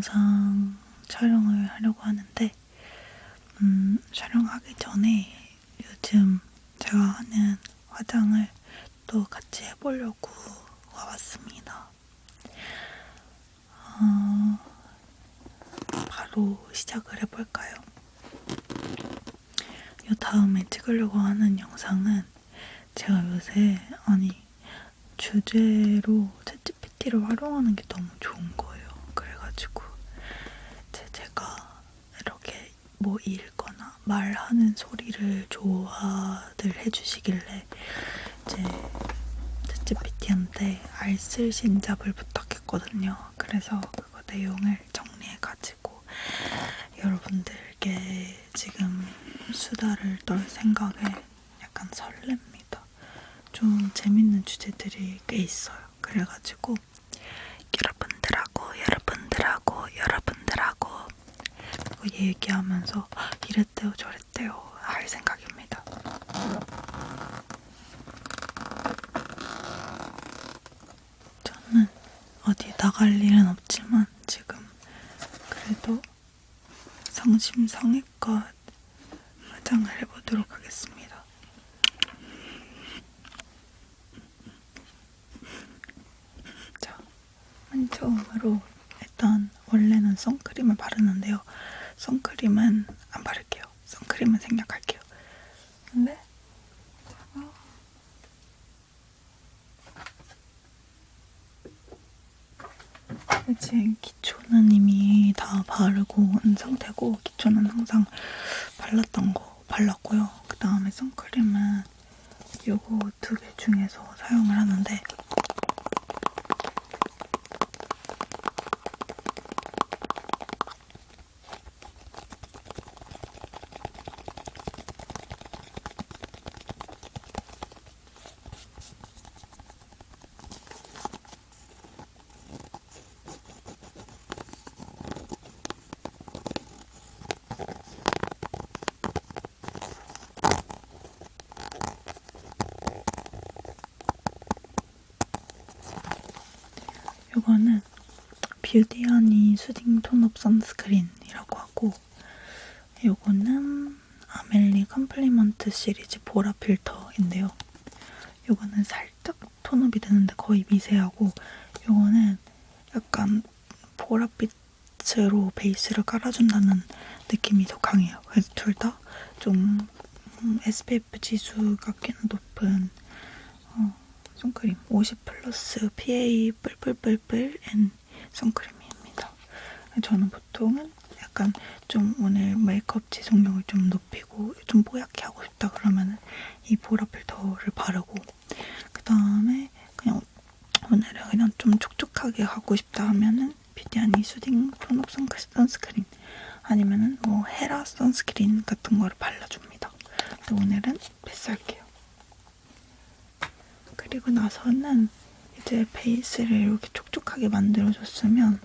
영상 촬영을 하려고 하는데 촬영하기 전에 요즘 제가 하는 화장을 또 같이 해보려고 와봤습니다. 바로 시작을 해볼까요? 이 다음에 찍으려고 하는 영상은 제가 요새 주제로 챗GPT를 활용하는 게 너무 좋은 거예요. 그래가지고 제가 이렇게 뭐 읽거나 말하는 소리를 좋아들 해주시길래 이제 챗GPT한테 알쓸신잡을 부탁했거든요. 그래서 그거 내용을 정리해가지고 여러분들께 지금 수다를 떨 생각에 약간 설렙니다. 좀 재밌는 주제들이 꽤 있어요. 그래가지고 여러분들하고 얘기하면서 이랬대요 저랬대요 할 생각입니다. 저는 어디 나갈 일은 없지만 지금 그래도 성심성의껏 화장을 해보도록 하겠습니다. 자, 맨 처음으로 일단 원래는 선크림을 바르는데요. 선크림은 안 바를게요. 선크림은 생략할게요. 근데 지금 기초는 이미 다 바르고 온 상태고 기초는 항상 발랐던 거 발랐고요. 그 다음에 선크림은 요거 2개 중에서 사용을 하는데 요거는 뷰티하니 수딩 톤업 선스크린이라고 하고 요거는 아멜리 컴플리먼트 시리즈 보라 필터인데요. 요거는 살짝 톤업이 되는데 거의 미세하고 요거는 약간 보랏빛으로 베이스를 깔아준다는 느낌이 더 강해요. 그래서 둘 다 좀 SPF 지수가 꽤나 높은 선크림 50+ PA 뿔뿔뿔뿔 N 선크림입니다. 저는 보통은 약간 좀 오늘 메이크업 지속력을 좀 높이고 좀 뽀얗게 하고 싶다 그러면 이 보라 필터를 바르고 그 다음에 그냥 오늘은 그냥 좀 촉촉하게 하고 싶다 하면은 뷰티하니 수딩 톤업 선스크린 아니면은 뭐 헤라 선스크린 같은 거를 발라줍니다. 근데 오늘은 패스할게요. 그리고 나서는 이제 베이스를 이렇게 촉촉하게 만들어줬으면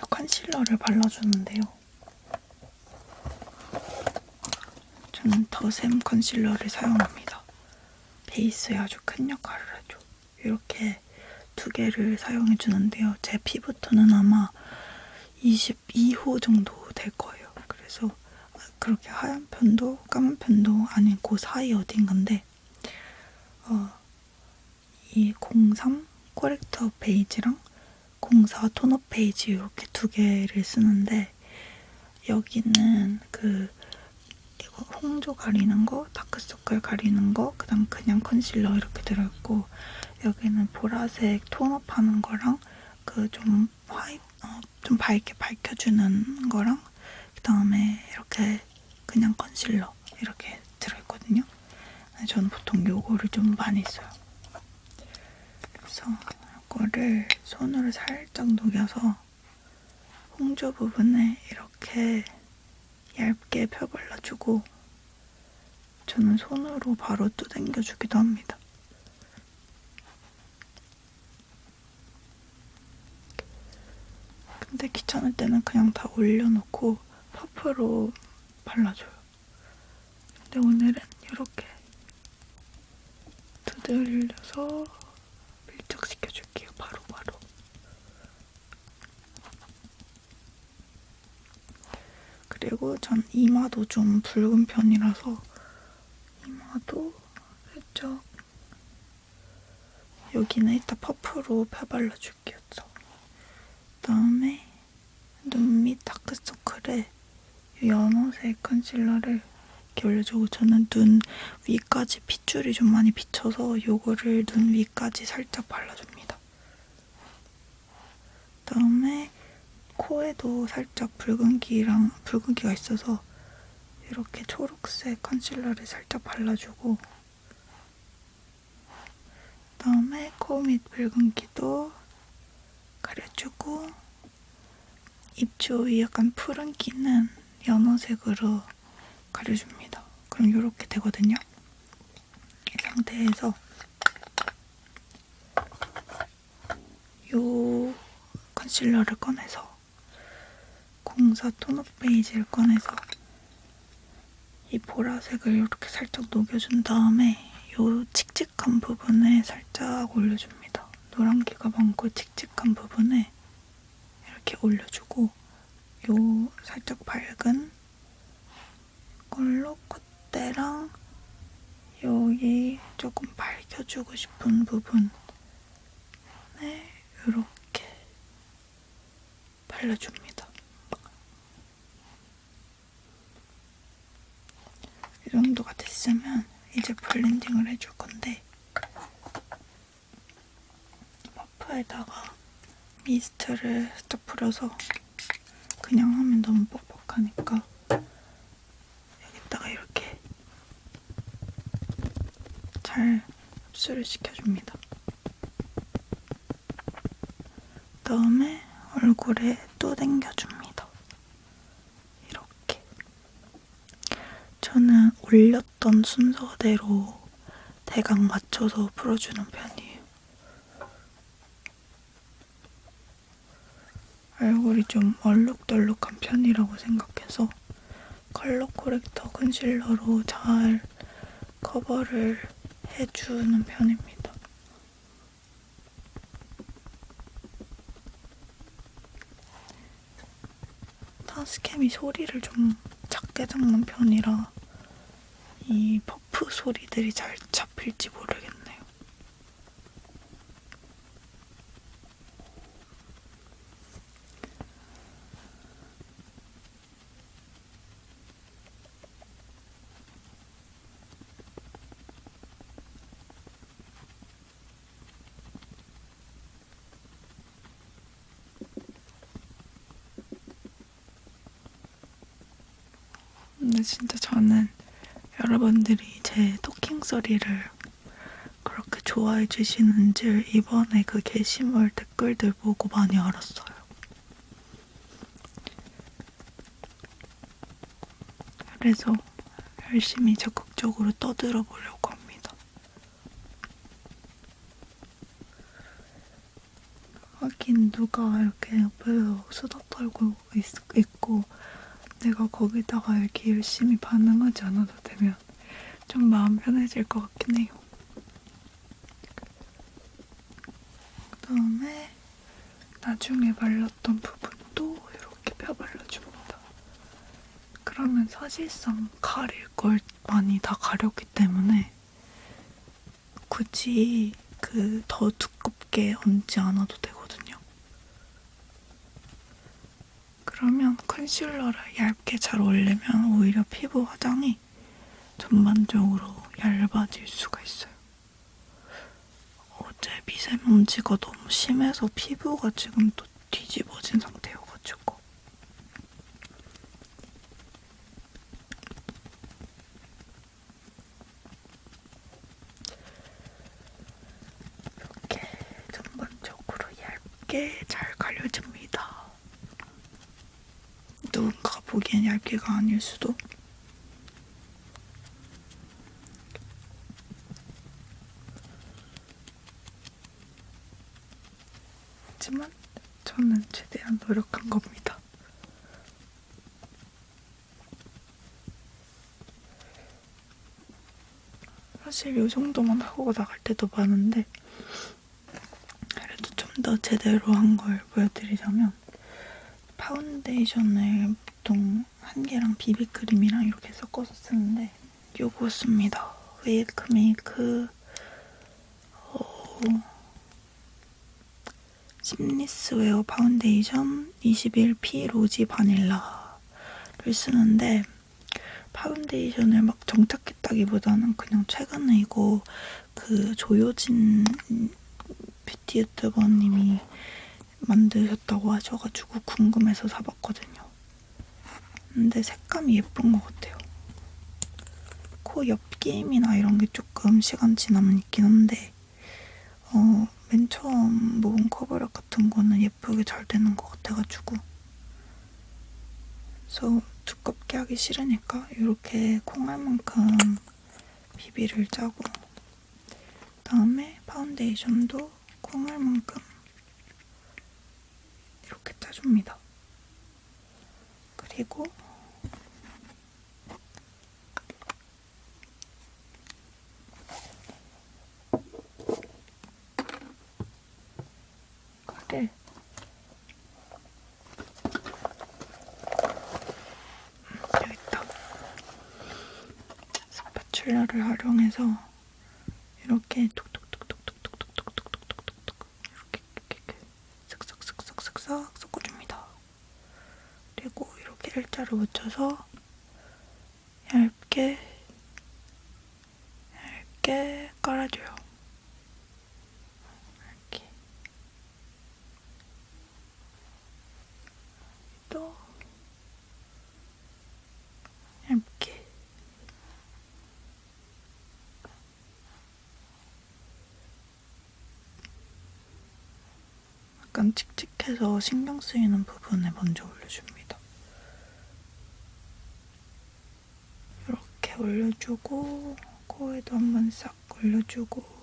컨실러를 발라주는데요. 저는 더샘 컨실러를 사용합니다. 베이스에 아주 큰 역할을 해줘. 이렇게 2개를 사용해주는데요. 제 피부톤은 아마 22호 정도 될 거예요. 그래서 그렇게 하얀 편도 까만 편도 아닌 그 사이 어딘가인데 이 03 코렉터 베이지랑 04 톤업 베이지 이렇게 2개를 쓰는데 여기는 이거 홍조 가리는 거, 다크서클 가리는 거, 그다음 그냥 컨실러 이렇게 들어있고 여기는 보라색 톤업하는 거랑 좀 밝게 밝혀주는 거랑 그 다음에 이렇게 그냥 컨실러 이렇게 들어있거든요. 저는 보통 요거를 좀 많이 써요. 그래서 이거를 손으로 살짝 녹여서 홍조 부분에 이렇게 얇게 펴발라주고 저는 손으로 바로 두당겨주기도 합니다. 근데 귀찮을 때는 그냥 다 올려놓고 퍼프로 발라줘요. 근데 오늘은 이렇게 두들려서 밀착시켜줄게요. 바로바로. 그리고 전 이마도 좀 붉은 편이라서 이마도 살짝 여기는 이따 퍼프로 펴발라줄게요. 그다음에 눈 밑 다크서클에 연어색 컨실러를 이렇게 올려주고, 저는 눈 위까지 핏줄이 좀 많이 비쳐서 요거를 눈 위까지 살짝 발라줍니다. 그다음에 코에도 살짝 붉은기가 있어서 이렇게 초록색 컨실러를 살짝 발라주고, 그다음에 코 밑 붉은기도 가려주고, 입 주위 약간 푸른기는 연어색으로 가려줍니다. 그럼 이렇게 되거든요. 이 상태에서 요 컨실러를 꺼내서, 04 톤업 베이지를 꺼내서 이 보라색을 이렇게 살짝 녹여준 다음에 요 칙칙한 부분에 살짝 올려줍니다. 노란기가 많고 칙칙한 부분에 이렇게 올려주고, 요 살짝 밝은 걸로 콧대랑 여기 조금 밝혀주고 싶은 부분에 이렇게 발라줍니다. 이 정도가 됐으면 이제 블렌딩을 해줄 건데, 퍼프에다가 미스트를 살짝 뿌려서, 그냥 하면 너무 뻑뻑하니까 여기다가 이렇게 잘 흡수를 시켜줍니다. 그다음에 얼굴에 또 당겨줍니다. 이렇게. 저는 올렸던 순서대로 대각 맞춰서 풀어주는 편이에요. 얼굴이 좀 얼룩덜룩한 편이라고 생각해서 컬러 코렉터 컨실러로 잘 커버를 해주는 편입니다. 타스캠이 소리를 좀 작게 잡는 편이라 이 퍼프 소리들이 잘 잡힐지 모르겠네요. 근데 진짜 저는 여러분들이 제 토킹 소리를 그렇게 좋아해 주시는 줄 이번에 그 게시물 댓글들 보고 많이 알았어요. 그래서 열심히 적극적으로 떠들어 보려고 합니다. 하긴 누가 이렇게 옆에서 수다 떨고 있고 내가 거기다가 이렇게 열심히 반응하지 않아도 되면 좀 마음 편해질 것 같긴 해요. 그다음에 나중에 발랐던 부분도 이렇게 펴발라줍니다. 그러면 사실상 가릴 걸 많이 다 가렸기 때문에 굳이 더 두껍게 얹지 않아도 되거든요. 그러면 컨실러를 얇게 잘 올리면 오히려 피부 화장이 전반적으로 얇아질 수가 있어요. 어제 미세먼지가 너무 심해서 피부가 지금 또 뒤집어진 상태여가지고. 이렇게 전반적으로 얇게 잘 가려집니다. 누군가가 보기엔 얇게가 아닐 수도. 하지만 저는 최대한 노력한 겁니다. 사실 이 정도만 하고 나갈 때도 많은데, 그래도 좀 더 제대로 한 걸 보여드리자면, 파운데이션을 보통 한 한 개랑 비비크림이랑 이렇게 섞어서 쓰는데 요거 씁니다. 웨이크메이크 심리스웨어 파운데이션 21P 로지 바닐라를 쓰는데 파운데이션을 막 정착했다기보다는 그냥 최근에 이거 그 조효진 뷰티 유튜버님이 만드셨다고 하셔가지고 궁금해서 사봤거든요. 근데 색감이 예쁜 것 같아요. 코 옆김이나 이런 게 조금 시간 지나면 있긴 한데 맨 처음 모은 커버력 같은 거는 예쁘게 잘 되는 것 같아가지고 그래서 두껍게 하기 싫으니까 이렇게 콩알만큼 비비를 짜고 그다음에 파운데이션도 콩알만큼 이렇게 짜줍니다. 그리고 이거를 여기 있다. 스파츌라를 활용해서 이렇게 톡톡톡톡톡톡톡톡톡톡톡 이렇게 쓱싹쓱싹쓱싹 섞어줍니다. 그리고 이렇게 일자로 묻혀서 얇게 깔아줘요. 이렇게 또 얇게 약간 칙칙해서 신경 쓰이는 부분에 먼저 올려줍니다. 이렇게 올려주고 코에도 한번 싹 올려주고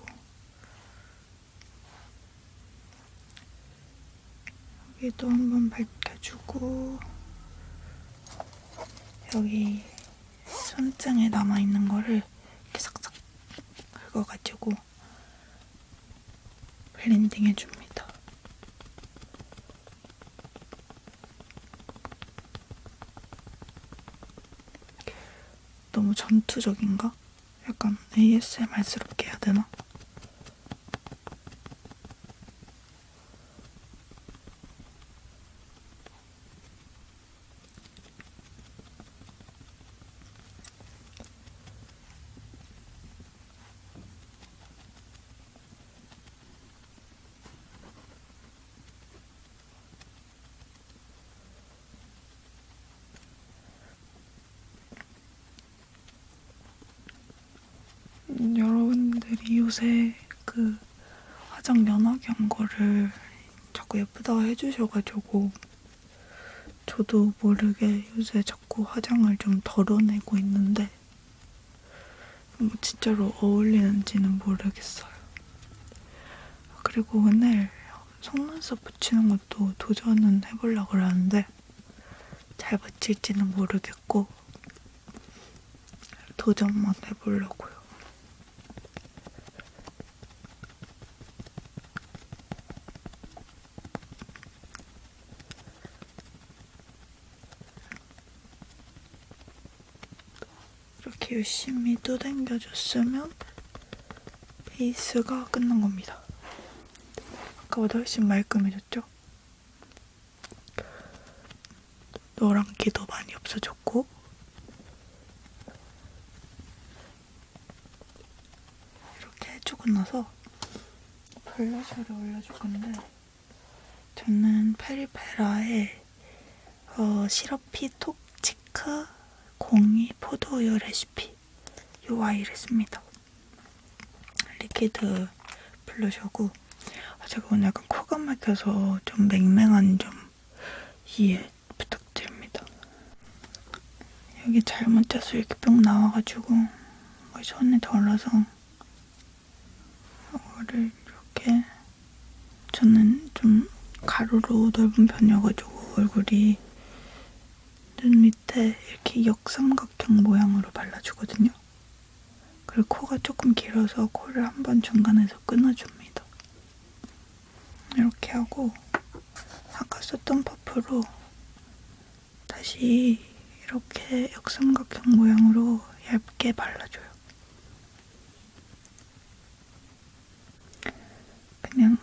여기도 한번 밝혀주고 여기 손등에 남아있는 거를 이렇게 싹싹 긁어가지고 블렌딩 해줍니다. 너무 전투적인가? 약간 ASMR스럽게 해야 되나? 여러분들이 요새 그 화장 연하게 한 거를 자꾸 예쁘다고 해주셔가지고 저도 모르게 요새 자꾸 화장을 좀 덜어내고 있는데 뭐 진짜로 어울리는지는 모르겠어요. 그리고 오늘 속눈썹 붙이는 것도 도전은 해보려고 하는데 잘 붙일지는 모르겠고 도전만 해보려고요. 이렇게 열심히 또당겨줬으면 베이스가 끝난 겁니다. 아까보다 훨씬 말끔해졌죠? 노란기도 많이 없어졌고 이렇게 해주고 나서 블러셔를 올려줄 건데 저는 페리페라의 시러피 톡 치크 02 포도우유 레시피 이 아이를 씁니다. 리퀴드 블러셔고 제가 오늘 약간 코가 막혀서 좀 맹맹한 점 이해 부탁드립니다. 여기 잘못 짜서 이렇게 뿅 나와가지고 손에 덜어서 이거를 이렇게 저는 좀 가로로 넓은 편이어가지고 얼굴이 눈 밑에 이렇게 역삼각형 모양으로 발라주거든요. 그리고 코가 조금 길어서 코를 한번 중간에서 끊어줍니다. 이렇게 하고 아까 썼던 퍼프로 다시 이렇게 역삼각형 모양으로 얇게 발라줘요. 그냥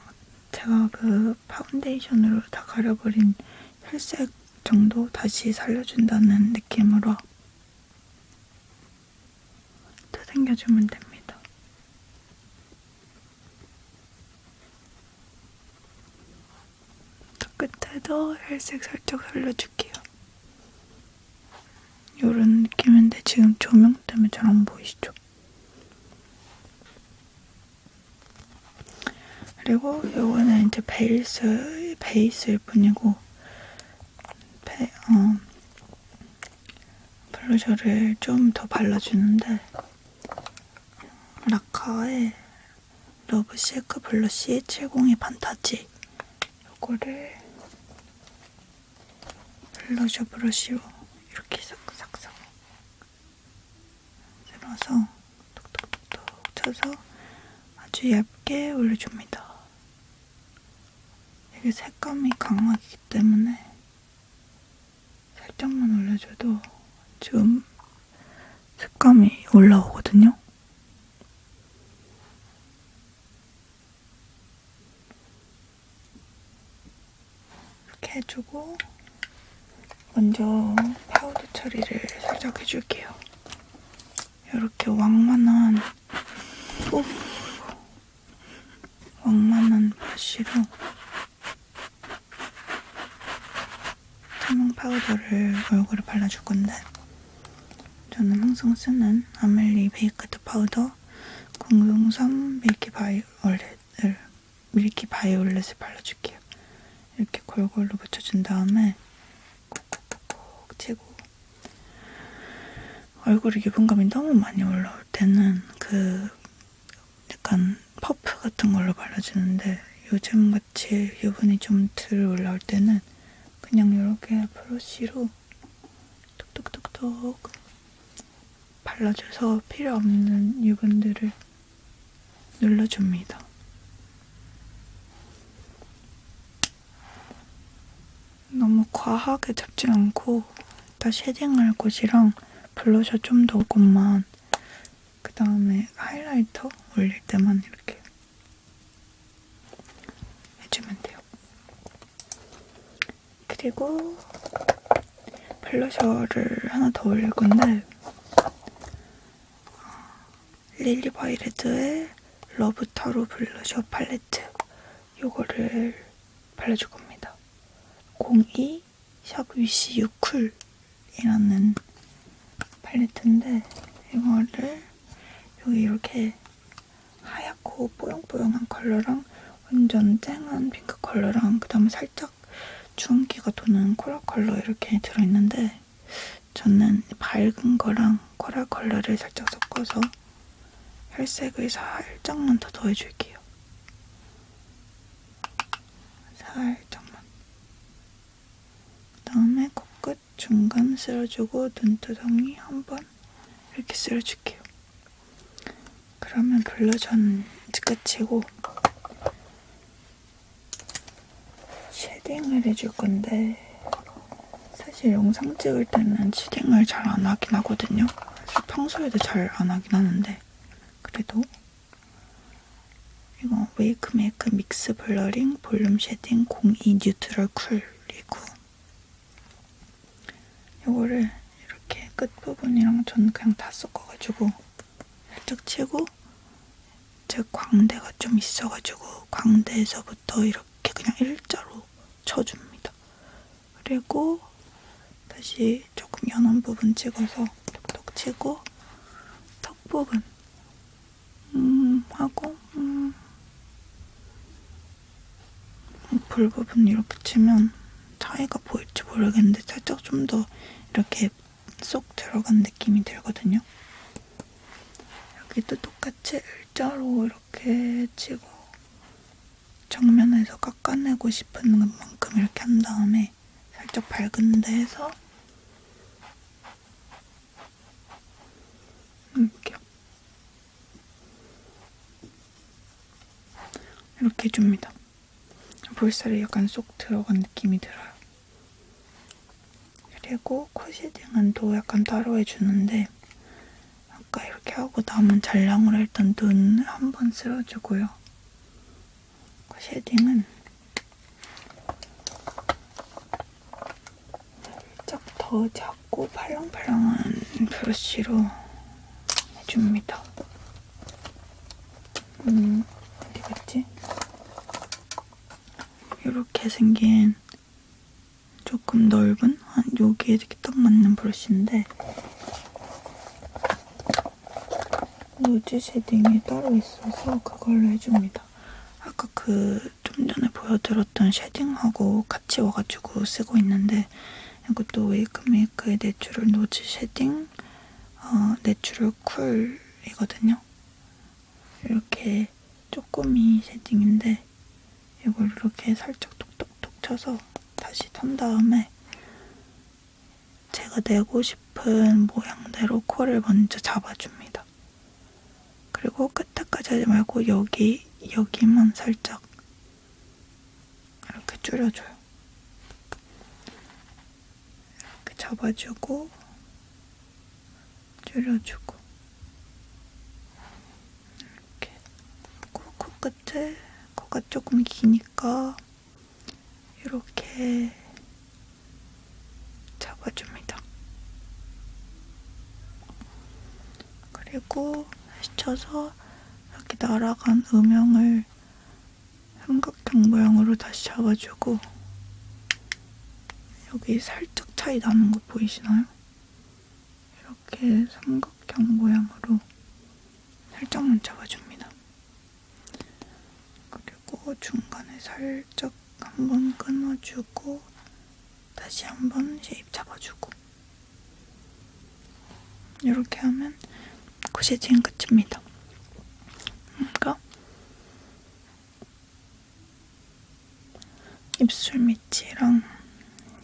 제가 그 파운데이션으로 다 가려버린 혈색 정도 다시 살려준다는 느낌으로 되당겨주면 됩니다. 끝에도 혈색 살짝 살려줄게요. 이런 느낌인데 지금 조명 때문에 잘 안 보이시죠? 그리고 이거는 이제 베이스일 뿐이고 블러셔를 좀 더 발라주는데 라카의 러브 실크 블러쉬 702 판타지 이거를 블러셔 브러쉬로 이렇게 싹싹싹 쓸어서 톡톡톡톡 쳐서 아주 얇게 올려줍니다. 이게 색감이 강하기 때문에 살짝만 올려줘도 지금 색감이 올라오거든요. 이렇게 해주고 먼저 파우더 처리를 살짝 해줄게요. 이렇게 왕만한 브러쉬로 투명 파우더를 얼굴에 발라줄 건데 저는 항상 쓰는 아멜리 베이크드 파우더 003 밀키 바이올렛을 발라줄게요. 이렇게 골고루 묻혀준 다음에 콕콕콕콕 치고 얼굴에 유분감이 너무 많이 올라올 때는 그 약간 퍼프 같은 걸로 발라주는데 요즘같이 유분이 좀 덜 올라올 때는 그냥 이렇게 브러쉬로 톡톡톡톡 발라줘서 필요 없는 유분들을 눌러줍니다. 너무 과하게 잡지 않고 일단 쉐딩할 곳이랑 블러셔 좀 더 올 곳만 그 다음에 하이라이터 올릴 때만 이렇게 해주면 돼요. 그리고 블러셔를 하나 더 올릴 건데 릴리 바이레드의 러브 타로 블러셔 팔레트 이거를 발라줄 겁니다. 02 샵 위시 유쿨이라는 팔레트인데 이거를 여기 이렇게 하얗고 뽀용뽀용한 컬러랑 완전 쨍한 핑크 컬러랑 그 다음에 살짝 주황기가 도는 코랄 컬러 이렇게 들어있는데 저는 밝은 거랑 코랄 컬러를 살짝 섞어서 혈색을 살짝만 더 더해줄게요. 살짝만. 그 다음에 코끝 중간 쓸어주고 눈두덩이 한번 이렇게 쓸어줄게요. 그러면 블러셔는 끝이고 쉐딩을 해줄 건데 사실 영상 찍을 때는 쉐딩을 잘 안 하긴 하거든요. 사실 평소에도 잘 안 하긴 하는데 그래도 이거 웨이크메이크 믹스 블러링 볼륨 쉐딩 02 뉴트럴 쿨이고 이거를 이렇게 끝부분이랑 저는 그냥 다 섞어가지고 살짝 치고 제 광대가 좀 있어가지고 광대에서부터 이렇게 그냥 일자로 쳐줍니다. 그리고 다시 조금 연한 부분 찍어서 톡톡 치고 턱 부분 하고 볼 부분 이렇게 치면 차이가 보일지 모르겠는데 살짝 좀 더 이렇게 쏙 들어간 느낌이 들거든요. 여기도 똑같이 일자로 이렇게 치고 정면에서 깎아내고 싶은 만큼 이렇게 한 다음에 살짝 밝은 데에서 이렇게 해줍니다. 볼살이 약간 쏙 들어간 느낌이 들어요. 그리고 코 쉐딩은 또 약간 따로 해주는데 아까 이렇게 하고 남은 잔량으로 일단 눈 한번 쓸어주고요. 코 쉐딩은 살짝 더 작고 팔랑팔랑한 브러쉬로 해줍니다. 어디 갔지? 이렇게 생긴 조금 넓은 여기에 이렇게 딱 맞는 브러쉬인데 노즈 쉐딩이 따로 있어서 그걸로 해줍니다. 아까 좀 전에 보여드렸던 쉐딩하고 같이 와가지고 쓰고 있는데 이것도 웨이크메이크의 내추럴 노즈 쉐딩 내추럴 쿨이거든요. 이렇게 쪼꼬미 쉐딩인데 이걸 이렇게 살짝 톡톡톡 쳐서 다시 턴 다음에 제가 내고 싶은 모양대로 코를 먼저 잡아줍니다. 그리고 끝에까지 하지 말고 여기만 살짝 이렇게 줄여줘요. 이렇게 잡아주고 줄여주고 이렇게 코끝에 코가 조금 기니까 이렇게 잡아줍니다. 그리고 스쳐서 이렇게 날아간 음영을 삼각형 모양으로 다시 잡아주고 여기 살짝 차이 나는 거 보이시나요? 이렇게 삼각형 모양으로 살짝만 잡아줍니다. 그리고 중간에 살짝 한번 끊어주고 다시 한번 쉐입 잡아주고 이렇게 하면 코 쉐딩은 끝입니다. 그러니까 입술 밑이랑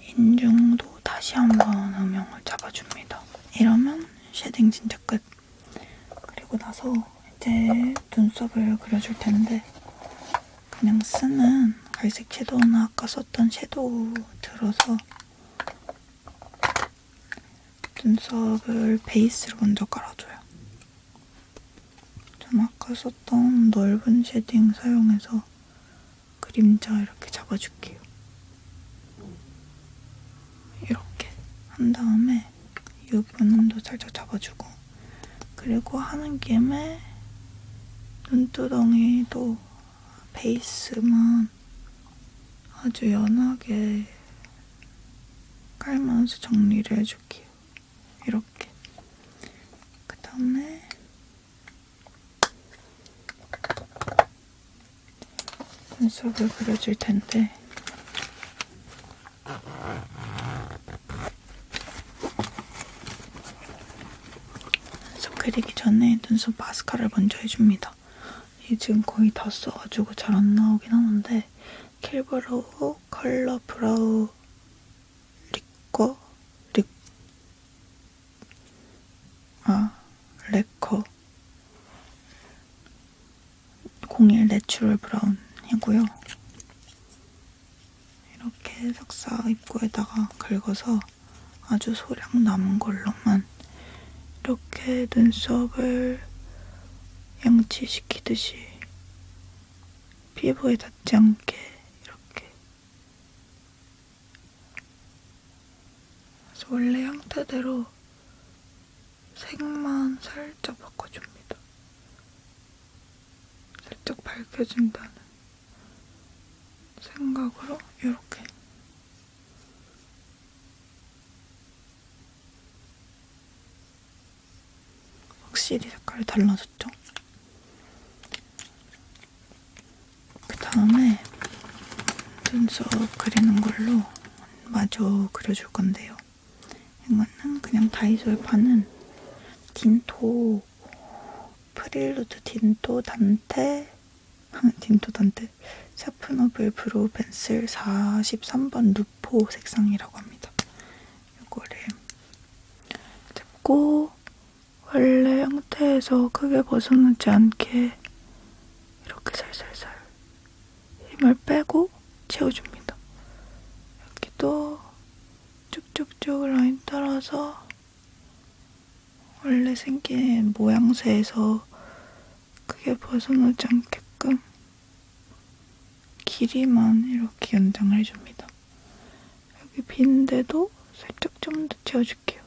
인중도 다시 한번 음영을 잡아줍니다. 이러면 쉐딩 진짜 끝. 그리고 나서 이제 눈썹을 그려줄 텐데 그냥 쓰는 갈색 섀도우나 아까 썼던 섀도우 들어서 눈썹을 베이스로 먼저 깔아줘요. 전 아까 썼던 넓은 쉐딩 사용해서 그림자 이렇게 잡아줄게요. 이렇게 한 다음에 이 부분도 살짝 잡아주고 그리고 하는 김에 눈두덩이도 베이스만 아주 연하게 깔면서 정리를 해줄게요. 이렇게. 그 다음에 눈썹을 그려줄 텐데 눈썹 그리기 전에 눈썹 마스카라를 먼저 해줍니다. 이게 지금 거의 다 써가지고 잘 안 나오긴 하는데 킬브로우 컬러 브라우 레커 01 내추럴 브라운이고요. 이렇게 삭사 입구에다가 긁어서 아주 소량 남은 걸로만 이렇게 눈썹을 양치시키듯이 피부에 닿지 않게 이렇게. 그래서 원래 형태대로 색만 살짝 바꿔줍니다. 살짝 밝혀준다는 생각으로 이렇게. 확실히 색깔이 달라졌죠? 그 다음에 눈썹 그리는 걸로 마저 그려줄 건데요. 이거는 그냥 다이소에 파는 딘토 프릴루드 딘토 단테 샤프너블 브로우 펜슬 43번 루포 색상이라고 합니다. 이거를 잡고 원래 형태에서 크게 벗어나지 않게 이렇게 살살살 힘을 빼고 채워줍니다. 여기도 쭉쭉쭉 이쪽 라인 따라서 원래 생긴 모양새에서 크게 벗어나지 않게끔 길이만 이렇게 연장을 해줍니다. 여기 빈데도 살짝 좀 더 채워줄게요.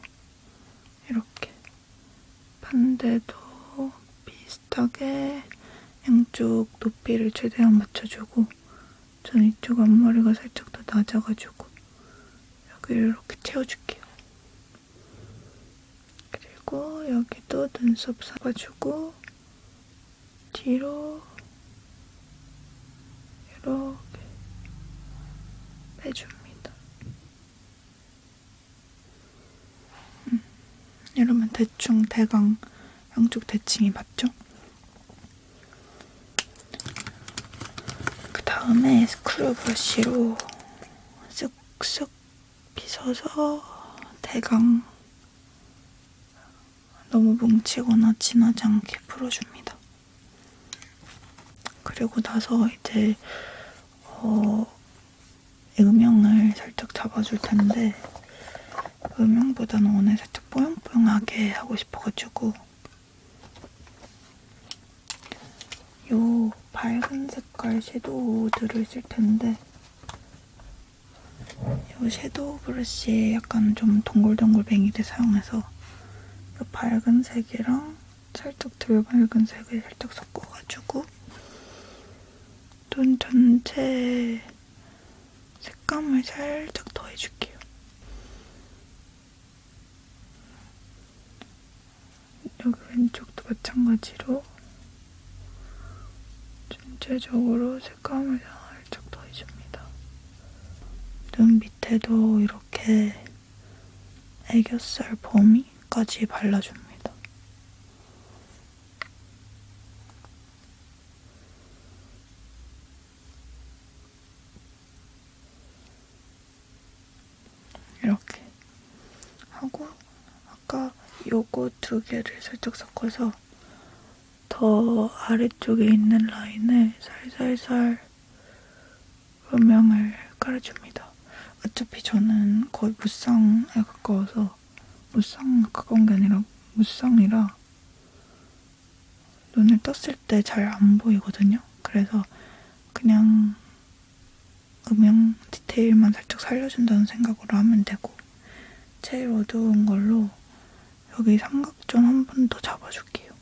이렇게 반대도 비슷하게 양쪽 높이를 최대한 맞춰주고, 전 이쪽 앞머리가 살짝 더 낮아가지고 여기를 이렇게 채워줄게요. 그리고 여기도 눈썹 잡아주고 뒤로 이렇게 빼줍니다. 이러면 대충 대강 양쪽 대칭이 맞죠? 그 다음에 스크류 브러쉬로 쓱쓱 빗어서 대강 너무 뭉치거나 진하지 않게 풀어줍니다. 그리고 나서 이제 음영을 살짝 잡아줄 텐데, 음영보다는 오늘 살짝 뽀용뽀용하게 하고 싶어가지고 요 밝은 색깔 섀도우들을 쓸 텐데, 요 섀도우 브러쉬에 약간 좀 동글동글뱅이를 사용해서 요 밝은 색이랑 살짝 덜 밝은 색을 살짝 섞어가지고 눈 전체에 색감을 살짝 더해줄게요. 여기 왼쪽도 마찬가지로 전체적으로 색감을 살짝 더해줍니다. 눈 밑에도 이렇게 애교살 범위까지 발라줍니다. 이렇게 하고, 아까 요거 두 개를 살짝 섞어서 더 아래쪽에 있는 라인을 살살살 음영을 깔아줍니다. 어차피 저는 거의 무쌍에 가까워서, 무쌍 가까운 게 아니라 무쌍이라 눈을 떴을 때 잘 안 보이거든요. 그래서 그냥 음영 디테일만 살짝 살려준다는 생각으로 하면 되고, 제일 어두운 걸로 여기 삼각존 한 번 더 잡아줄게요.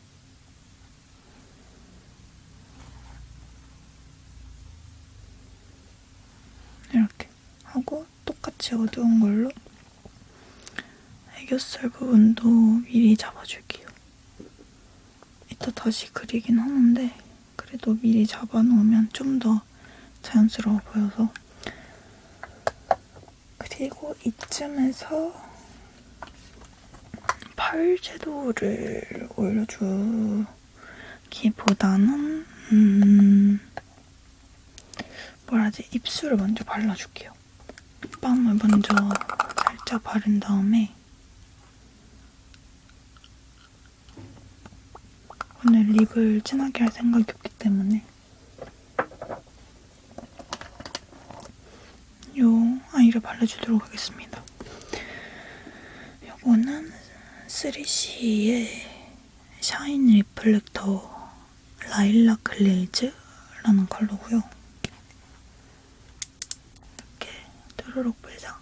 이렇게 하고 똑같이 어두운 걸로 애교살 부분도 미리 잡아줄게요. 이따 다시 그리긴 하는데 그래도 미리 잡아놓으면 좀 더 자연스러워 보여서. 그리고 이쯤에서 파울 섀도우를 올려주기보다는 뭐라지? 입술을 먼저 발라줄게요. 립밤을 먼저 살짝 바른 다음에, 오늘 립을 진하게 할 생각이 없기 때문에 요 아이를 발라주도록 하겠습니다. 요거는 3CE의 샤인 리플렉터 라일락 글레이즈라는 컬러고요. 이렇게 뚜루룩 빼자.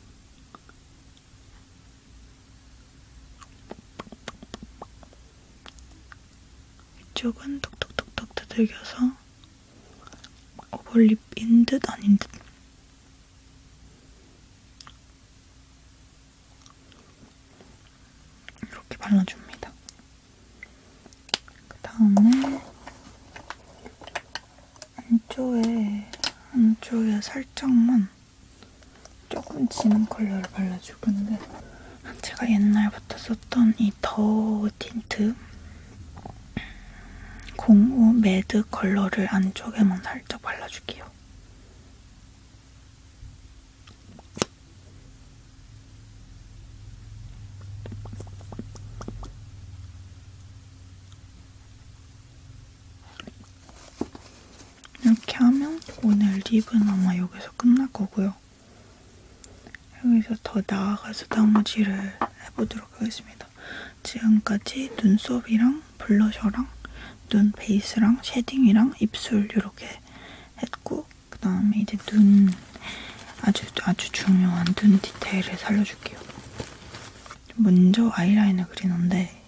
이쪽은 톡톡톡톡 두들겨서 오버립인 듯 아닌 듯. 이렇게 발라줍니다. 그 다음에 안쪽에 살짝만 조금 진한 컬러를 발라줄 건데, 제가 옛날부터 썼던 이 더 틴트 05 매드 컬러를 안쪽에만 살짝 발라줄게요. 이렇게 하면 오늘 립은 아마 여기서 끝날 거고요. 여기서 더 나아가서 나머지를 해보도록 하겠습니다. 지금까지 눈썹이랑 블러셔랑 눈 베이스랑 쉐딩이랑 입술 이렇게 했고, 그 다음에 이제 눈 아주 중요한 눈 디테일을 살려줄게요. 먼저 아이라인을 그리는데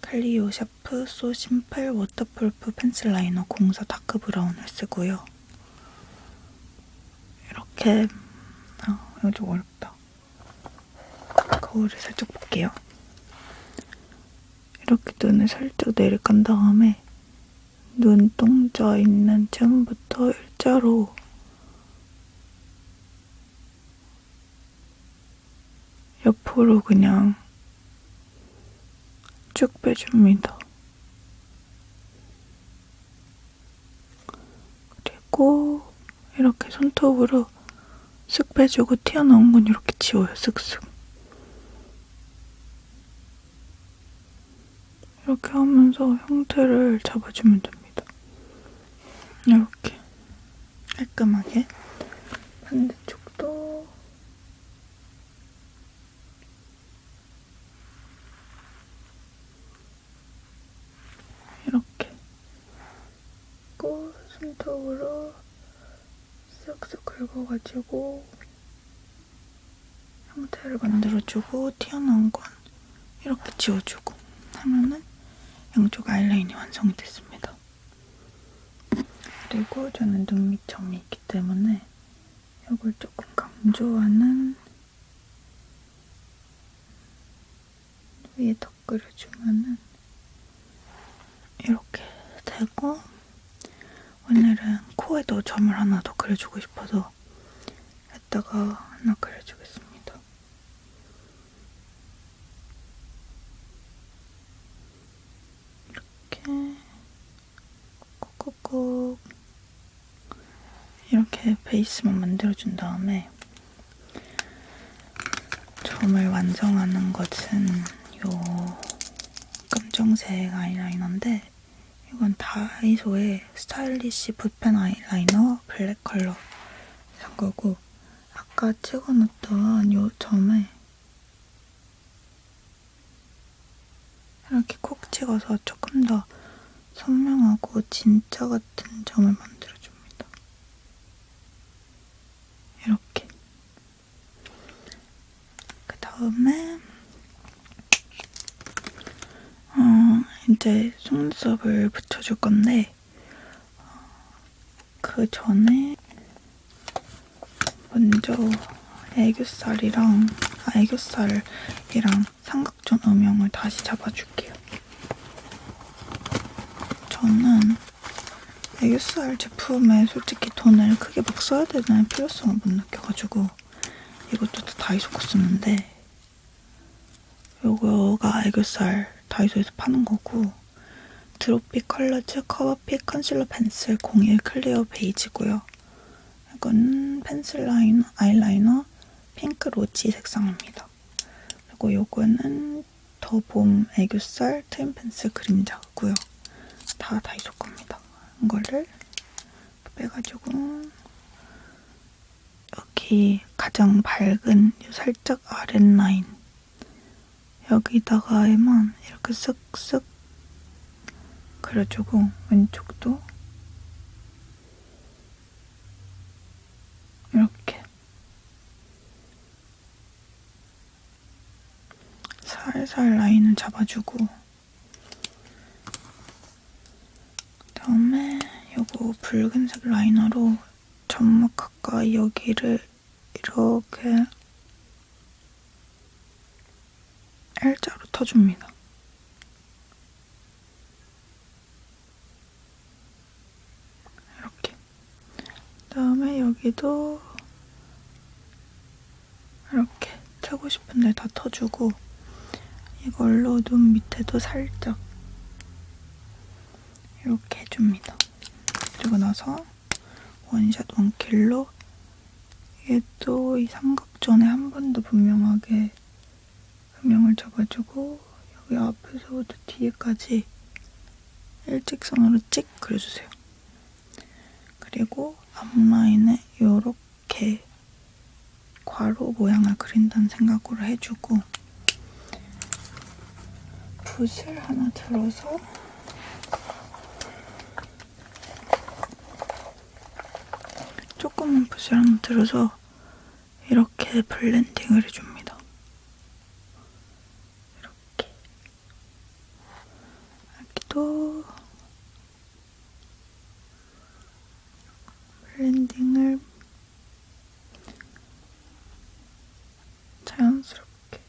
클리오 샤프 소 심플 워터프루프 펜슬 라이너 04 다크 브라운을 쓰고요. 이렇게 이거 좀 어렵다. 거울을 살짝 볼게요. 이렇게 눈을 살짝 내리깐 다음에 눈동자 있는 층부터 일자로 옆으로 그냥 쭉 빼줍니다. 그리고 이렇게 손톱으로 쓱 빼주고 튀어나온 건 이렇게 지워요. 쓱쓱. 이렇게 하면서 형태를 잡아주면 됩니다. 이렇게 깔끔하게. 반대쪽도 이렇게 손톱으로 쓱쓱 긁어가지고 형태를 만들어주고 튀어나온 건 이렇게 지워주고 하면은 양쪽 아이라인이 완성이 됐습니다. 그리고 저는 눈 밑 점이 있기 때문에 이걸 조금 강조하는 위에 덧그려주면은 이렇게 되고, 오늘은 코에도 점을 하나 더 그려주고 싶어서 이따가 하나 그려주겠습니다. 이렇게 꾹꾹꾹 이렇게 베이스만 만들어준 다음에 점을 완성하는 것은 요 검정색 아이라이너인데, 이건 다이소의 스타일리시 붓펜 아이라이너 블랙 컬러 산 거고, 아까 찍어놨던 요 점에 이렇게 콕 찍어서 조금 더 선명하고 진짜 같은 점을 만들어줍니다. 이렇게. 그 다음에 이제 속눈썹을 붙여줄 건데, 그 전에 먼저 애교살이랑 삼각존 음영을 다시 잡아줄게요. 저는 애교살 제품에 솔직히 돈을 크게 막 써야 되는 필요성을 못 느껴가지고 이것도 다이소 거 쓰는데, 요거가 애교살 다이소에서 파는 거고, 드롭빛 컬러즈 커버핏 컨실러 펜슬 01 클리어 베이지고요. 이건 펜슬 아이라이너 핑크 로지 색상입니다. 그리고 요거는 더 봄 애교살 트임 펜슬 그림자고요. 다 다이소 겁니다. 이거를 빼가지고 여기 가장 밝은 살짝 아랫라인 여기다가에만 이렇게 쓱쓱 그려주고, 왼쪽도 이렇게 살살 라인을 잡아주고, 그다음에 요거 붉은색 라이너로 점막 가까이 여기를 이렇게 L자로 터줍니다. 이렇게. 그다음에 여기도 이렇게 차고 싶은 데 다 터주고, 이걸로 눈 밑에도 살짝 이렇게 해줍니다. 그리고 나서 원샷 원킬로 이게 또 이 삼각존에 한 번 더 분명하게 음영을 잡아주고, 여기 앞에서부터 뒤에까지 일직선으로 찍 그려주세요. 그리고 앞라인에 이렇게 괄호 모양을 그린다는 생각으로 해주고 붓을 하나 들어서 조그만 붓을 하나 들어서 이렇게 블렌딩을 해줍니다. 이렇게 여기도 블렌딩을 자연스럽게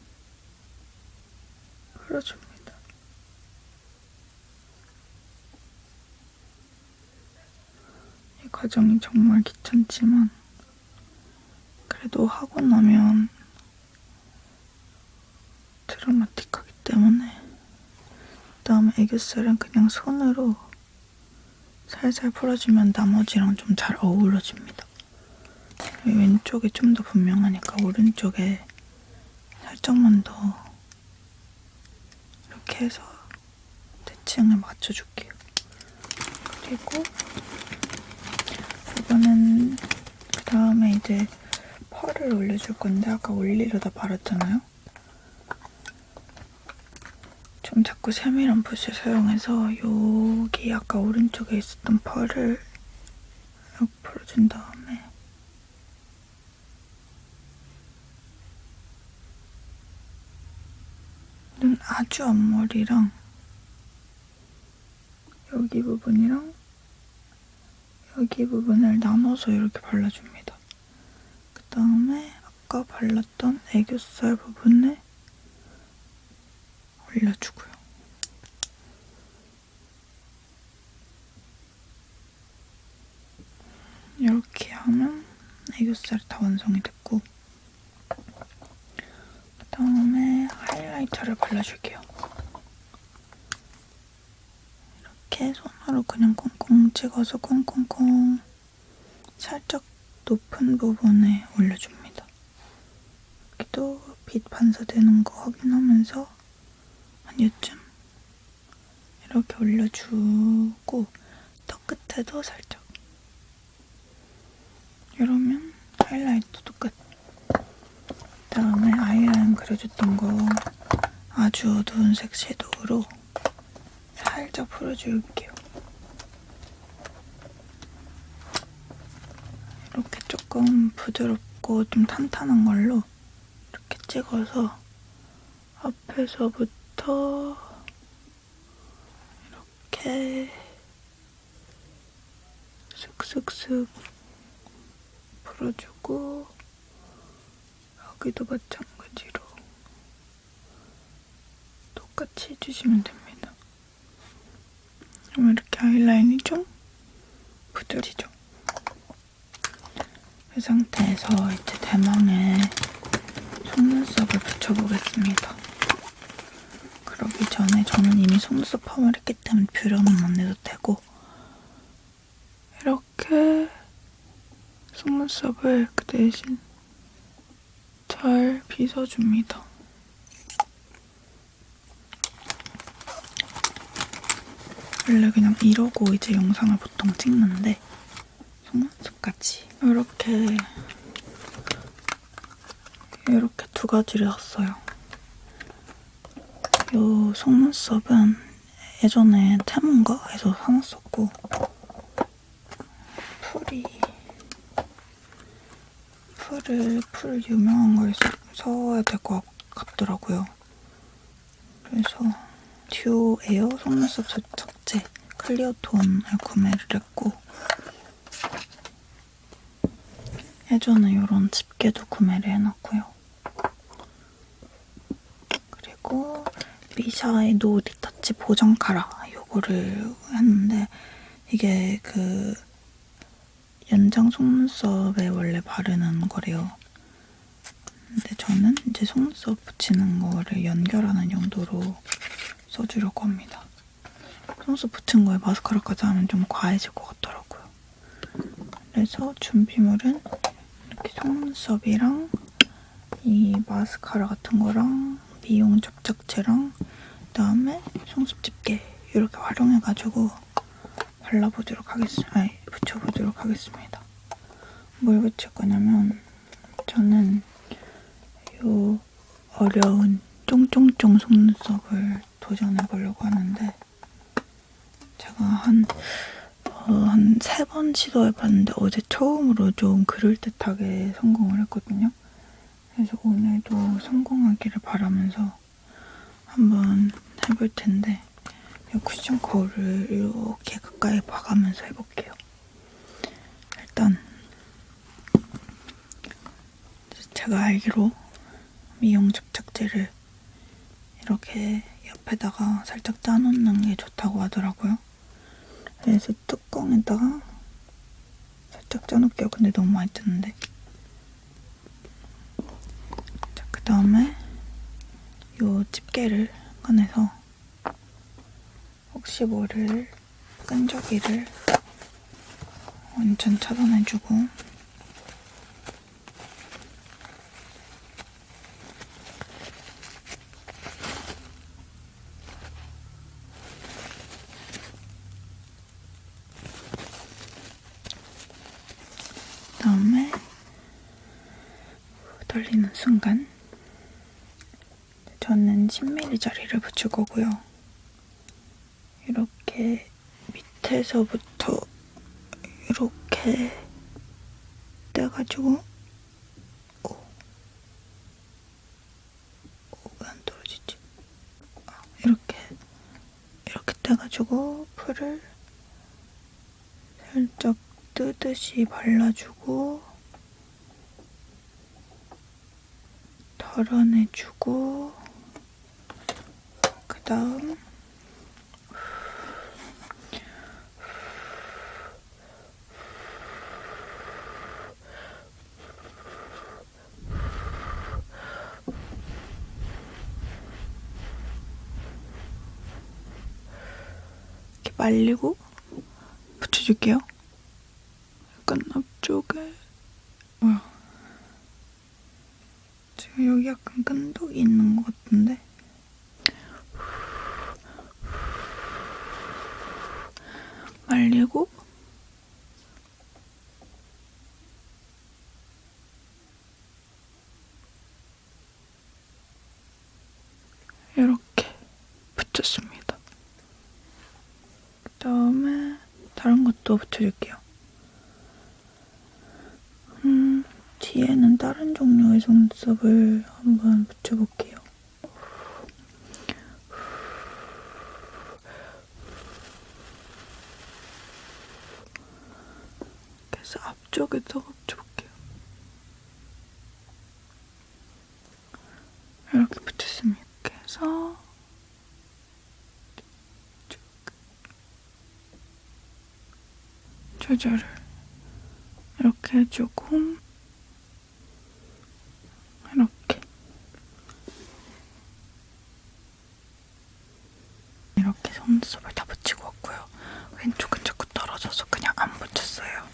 풀어줍니다. 이 과정이 정말 귀찮지만 그래도 하고 나면 드라마틱하기 때문에 그다음 애교살은 그냥 손으로 살살 풀어주면 나머지랑 좀 잘 어우러집니다. 왼쪽이 좀 더 분명하니까 오른쪽에 살짝만 더 이렇게 해서 대칭을 맞춰줄게요. 그리고 이거는 그 다음에 이제 펄을 올려줄 건데 아까 올리려다 바랐잖아요. 좀 자꾸 세밀한 붓을 사용해서 여기 아까 오른쪽에 있었던 펄을 이렇게 풀어준 다음에 눈 아주 앞머리랑 여기 부분이랑 여기 부분을 나눠서 이렇게 발라줍니다. 그 다음에 아까 발랐던 애교살 부분에 올려주고요. 이렇게 하면 애교살이 다 완성이 됐고 그 다음에 하이라이터를 발라줄게요. 이렇게 손으로 그냥 꽁꽁 찍어서 꽁꽁꽁 살짝 높은 부분에 올려줍니다. 여기도 빛 반사되는 거 확인하면서 한 요쯤 이렇게 올려주고 턱 끝에도 살짝 이러면 하이라이터도 끝. 그다음에 아이라인 그려줬던 거 아주 어두운 색 섀도우로 살짝 풀어줄게요. 이렇게 조금 부드럽고 좀 탄탄한 걸로 이렇게 찍어서 앞에서부터 이렇게 슥슥슥 풀어주고 여기도 마찬가지로 똑같이 해주시면 됩니다. 그럼 이렇게 아이라인이 좀 부드리죠. 이 상태에서 이제 대망의 속눈썹을 붙여보겠습니다. 그러기 전에 저는 이미 속눈썹 펌을 했기 때문에 뷰러는 안 내도 되고 이렇게 속눈썹을 그 대신 잘 빗어줍니다. 원래 그냥 이러고 이제 영상을 보통 찍는데 속눈썹까지 이렇게 두 가지를 샀어요. 이 속눈썹은 예전에 테문가에서 사놨었고 풀 유명한 걸 써야 될 것 같더라고요. 그래서 듀오 에어 속눈썹 세척제 클리어 톤을 구매를 했고 예전에 이런 집게도 구매를 해놨고요. 그리고 미샤의 노 리터치 보정 카라 요거를 했는데 이게 그 연장 속눈썹에 원래 바르는 거래요. 근데 저는 이제 속눈썹 붙이는 거를 연결하는 용도로 써주려고 합니다. 속눈썹 붙인 거에 마스카라까지 하면 좀 과해질 것 같더라고요. 그래서 준비물은 이렇게 속눈썹이랑 이 마스카라 같은 거랑 미용 접착제랑 그다음에 속눈썹 집게 이렇게 활용해가지고 붙여보도록 하겠습니다. 뭘 붙일 거냐면 저는 요 어려운 쫑쫑쫑 속눈썹을 도전해보려고 하는데 제가 한 3번 시도해봤는데 어제 처음으로 좀 그럴듯하게 성공을 했거든요. 그래서 오늘도 성공하기를 바라면서 한번 해볼 텐데 이 쿠션 거울을 이렇게 가까이 봐가면서 해볼게요. 일단 제가 알기로 미용 접착제를 이렇게 옆에다가 살짝 짜놓는 게 좋다고 하더라고요. 그래서 뚜껑에다가 살짝 짜놓을게요. 근데 너무 많이 짰는데. 자, 그 다음에 요 집게를 꺼내서 혹시 모를 끈적이를 완전 차단해주고 그다음에 떨리는 순간 저는 10mm짜리를 붙일 거고요. 이렇게 밑에서부터 이렇게 떼가지고 왜 안 떨어지지? 이렇게 떼가지고 풀을 살짝 뜨듯이 발라주고 덜어내주고 그 다음 이렇게 말리고 붙여줄게요. 약간 앞쪽에 지금 여기 약간 끈적이 있는 것 같은데 말리고 이렇게 붙였습니다. 그 다음에 다른 것도 붙여줄게요. 뒤에는 다른 종류의 속눈썹을 한번 붙여볼게요. 그래서 앞쪽에다가 붙여볼게요. 이렇게 붙였습니다. 이렇게 해서 조절을 이렇게 해주고 이렇게 속눈썹을 다 붙이고 왔고요. 왼쪽은 자꾸 떨어져서 그냥 안 붙였어요.